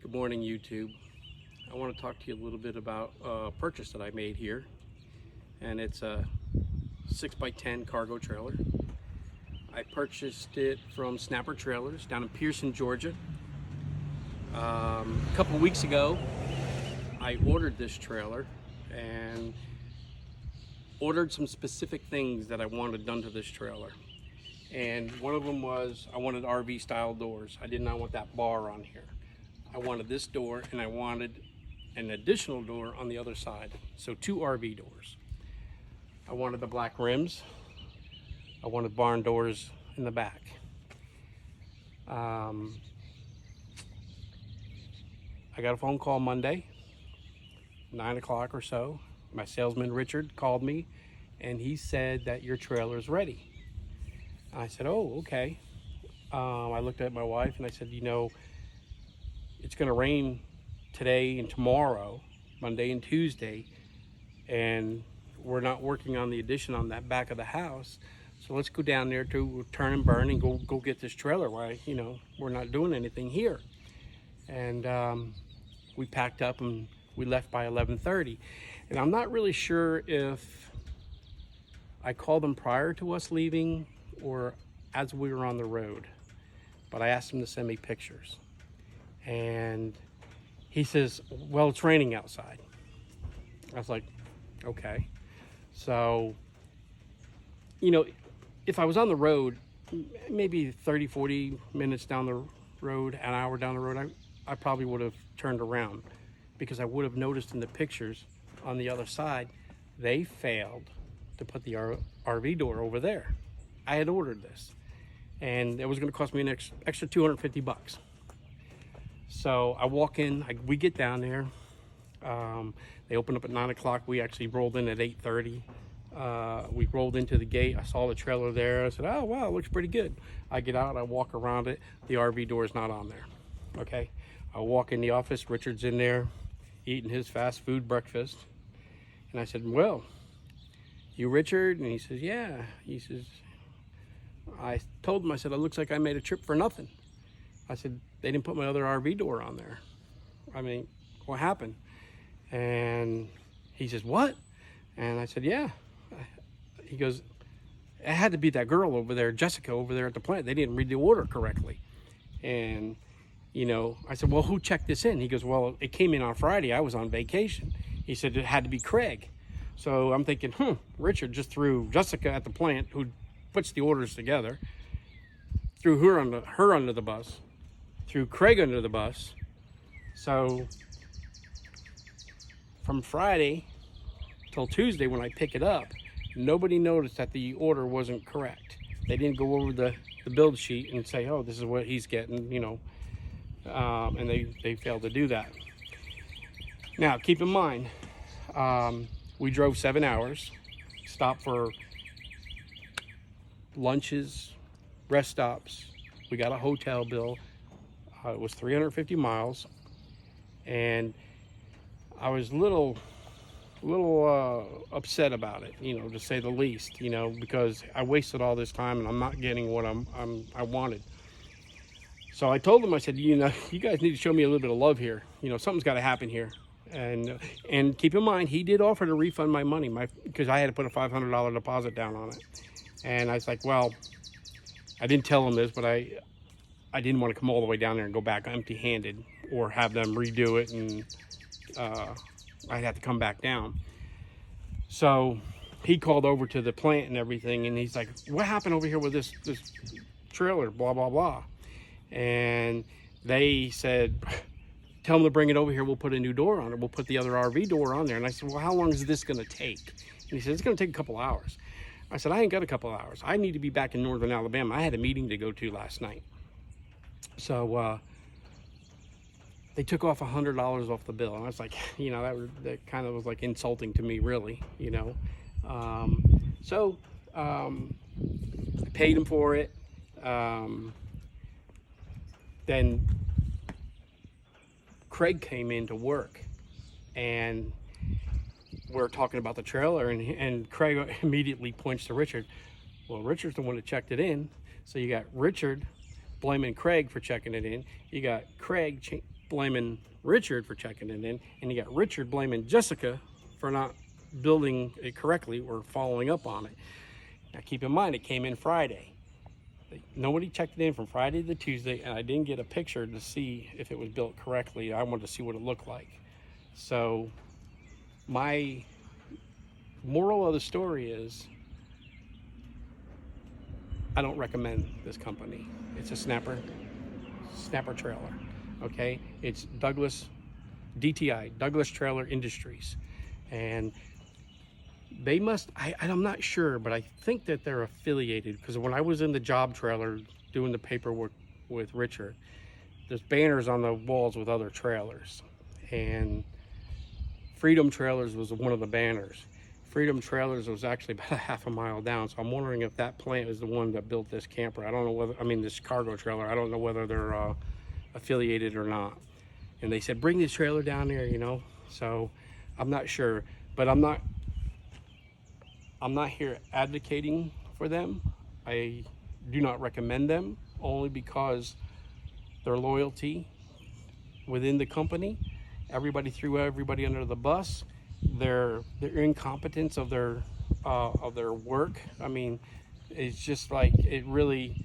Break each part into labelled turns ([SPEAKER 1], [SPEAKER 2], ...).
[SPEAKER 1] Good morning, YouTube. I want to talk to you a little bit about a purchase that I made here, and it's a 6x10 cargo trailer. I purchased it from Snapper Trailers down in Pearson, Georgia. A couple weeks ago, I ordered this trailer and ordered some specific things that I wanted done to this trailer. And one of them was I wanted RV style doors. I did not want that bar on here. I wanted this door, and I wanted an additional door on the other side. So 2 RV doors. I wanted the black rims. I wanted barn doors in the back. I got a phone call Monday, 9 o'clock or so. My salesman Richard called me, and he said that your trailer is ready. I said, oh, okay. I looked at my wife and I said, you know, it's going to rain today and tomorrow, Monday and Tuesday, and we're not working on the addition on that back of the house. So let's go down there to turn and burn and go get this trailer. Why, you know, we're not doing anything here. And we packed up and we left by 11:30. And I'm not really sure if I called them prior to us leaving or as we were on the road, but I asked him to send me pictures. And he says, well, it's raining outside. I was like, okay. So, you know, if I was on the road, maybe 30, 40 minutes down the road, an hour down the road, I probably would have turned around, because I would have noticed in the pictures on the other side, they failed to put the RV door over there. I had ordered this, and it was going to cost me an extra 250 bucks. So I walk in, we get down there. They opened up at 9 o'clock. We actually rolled in at 8:30. We rolled into the gate. I saw the trailer there. I said, oh, wow, it looks pretty good. I get out, I walk around it. The RV door is not on there. Okay. I walk in the office. Richard's in there eating his fast food breakfast. And I said, well, you Richard? And he says, yeah. He says, I told him, I said, it looks like I made a trip for nothing. I said, they didn't put my other RV door on there. I mean, what happened? And he says, what? And I said, yeah. He goes, it had to be that girl over there, Jessica, over there at the plant. They didn't read the order correctly. And, you know, I said, well, who checked this in? He goes, well, it came in on Friday. I was on vacation. He said it had to be Craig. So I'm thinking, Richard just threw Jessica at the plant, who puts the orders together, threw her under the bus, threw Craig under the bus. So from Friday till Tuesday when I pick it up, nobody noticed that the order wasn't correct. They didn't go over the build sheet and say, oh, this is what he's getting, you know, and they failed to do that. Now, keep in mind, we drove 7 hours, stopped for lunches, rest stops. We got a hotel bill. It was 350 miles, and I was a little upset about it, you know, to say the least, you know, because I wasted all this time and I'm not getting what I wanted. So I told them, I said, you know, you guys need to show me a little bit of love here. You know, something's got to happen here. And keep in mind, he did offer to refund my money, because I had to put a $500 deposit down on it. And I was like, well, I didn't tell him this, but I didn't want to come all the way down there and go back empty-handed, or have them redo it, and I'd have to come back down. So he called over to the plant and everything, and he's like, what happened over here with this trailer, blah, blah, blah. And they said, tell them to bring it over here. We'll put a new door on it. We'll put the other RV door on there. And I said, well, how long is this going to take? And he said, it's going to take a couple hours. I said, I ain't got a couple hours. I need to be back in northern Alabama. I had a meeting to go to last night. So they took off $100 off the bill. And I was like, you know, that kind of was like insulting to me, really, you know. So I paid him for it. Then Craig came in to work, and we're talking about the trailer, and Craig immediately points to Richard. Well, Richard's the one that checked it in. So you got Richard blaming Craig for checking it in. You got Craig blaming Richard for checking it in, and you got Richard blaming Jessica for not building it correctly or following up on it. Now keep in mind, it came in Friday. Nobody checked it in from Friday to Tuesday, and I didn't get a picture to see if it was built correctly. I wanted to see what it looked like. So my moral of the story is, I don't recommend this company. It's a snapper trailer, okay? It's Douglas, DTI, Douglas Trailer Industries. And they must, I'm not sure, but I think that they're affiliated, because when I was in the job trailer doing the paperwork with Richard, there's banners on the walls with other trailers. And Freedom Trailers was one of the banners. Freedom Trailers was actually about a half a mile down, so I'm wondering if that plant is the one that built this camper. I don't know whether, I mean this cargo trailer, I don't know whether they're affiliated or not. And they said, bring this trailer down there, you know? So I'm not sure, but I'm not here advocating for them. I do not recommend them, only because their loyalty within the company, everybody threw everybody under the bus, their incompetence of their work. I mean, it's just like, it really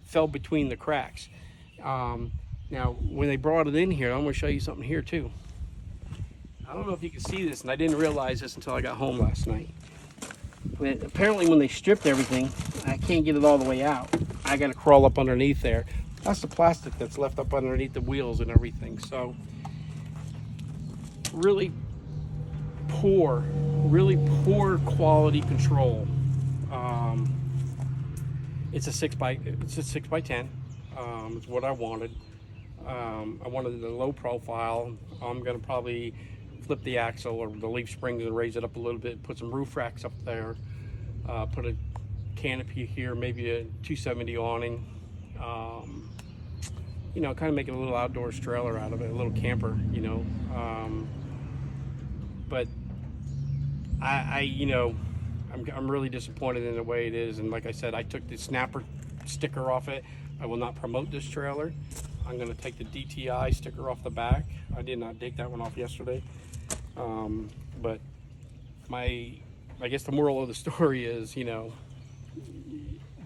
[SPEAKER 1] fell between the cracks. Now when they brought it in here, I'm going to show you something here too. I don't know if you can see this, and I didn't realize this until I got home last night. But apparently when they stripped everything, I can't get it all the way out. I got to crawl up underneath there. That's the plastic that's left up underneath the wheels and everything. So really poor quality control. It's a 6x10. It's what I wanted. I wanted the low profile. I'm gonna probably flip the axle or the leaf springs and raise it up a little bit, put some roof racks up there, put a canopy here, maybe a 270 awning, you know, kind of make it a little outdoors trailer out of it, a little camper, you know. But you know, I'm really disappointed in the way it is. And like I said, I took the snapper sticker off it. I will not promote this trailer. I'm going to take the DTI sticker off the back. I did not take that one off yesterday. But I guess the moral of the story is, you know,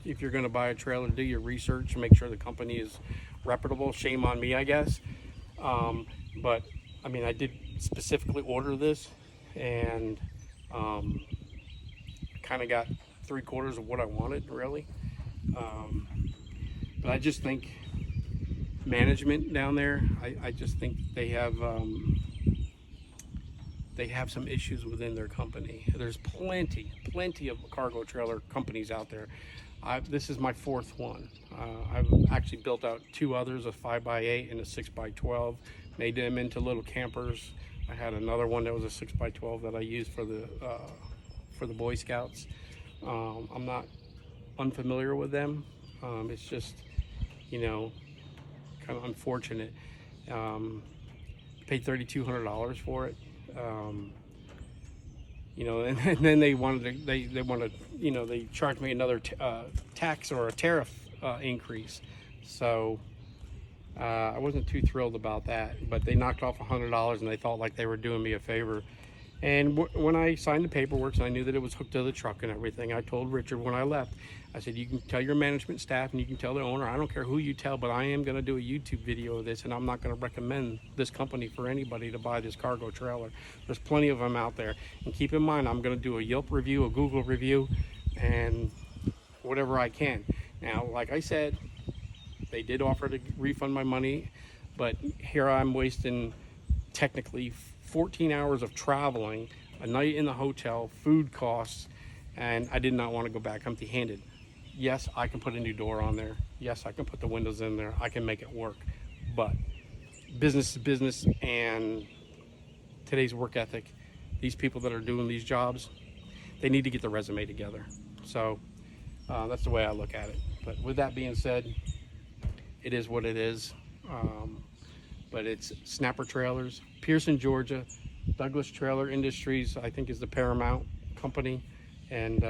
[SPEAKER 1] if you're going to buy a trailer, do your research, make sure the company is reputable. Shame on me, I guess. But I mean, I did specifically order this, and kind of got 3/4 of what I wanted, really. But I just think management down there, I just think they have some issues within their company. There's plenty of cargo trailer companies out there. This is my 4th one. I've actually built out 2 others, a 5x8 and a 6x12, made them into little campers. I had another one that was a 6x12 that I used for the Boy Scouts. I'm not unfamiliar with them. It's just, you know, kind of unfortunate. Paid $3,200 for it. You know, and then they wanted to, you know, they charged me another tax or a tariff increase. So I wasn't too thrilled about that, but they knocked off $100 and they felt like they were doing me a favor. And when I signed the paperwork and I knew that it was hooked to the truck and everything, I told Richard when I left, I said, you can tell your management staff and you can tell the owner, I don't care who you tell, but I am going to do a YouTube video of this, and I'm not going to recommend this company for anybody to buy this cargo trailer. There's plenty of them out there. And keep in mind, I'm going to do a Yelp review, a Google review, and whatever I can. Now, like I said, they did offer to refund my money, but here I'm wasting technically 14 hours of traveling, a night in the hotel, food costs, and I did not want to go back empty-handed. Yes, I can put a new door on there. Yes, I can put the windows in there. I can make it work. But business is business, and today's work ethic, these people that are doing these jobs, they need to get the resume together. So that's the way I look at it. But with that being said, it is what it is. But it's Snapper Trailers, Pearson, Georgia. Douglas Trailer Industries, I think, is the paramount company. And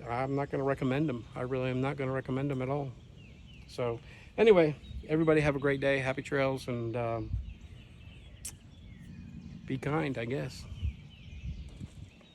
[SPEAKER 1] I'm not going to recommend them. I really am not going to recommend them at all. So anyway, everybody have a great day. Happy trails, and be kind, I guess.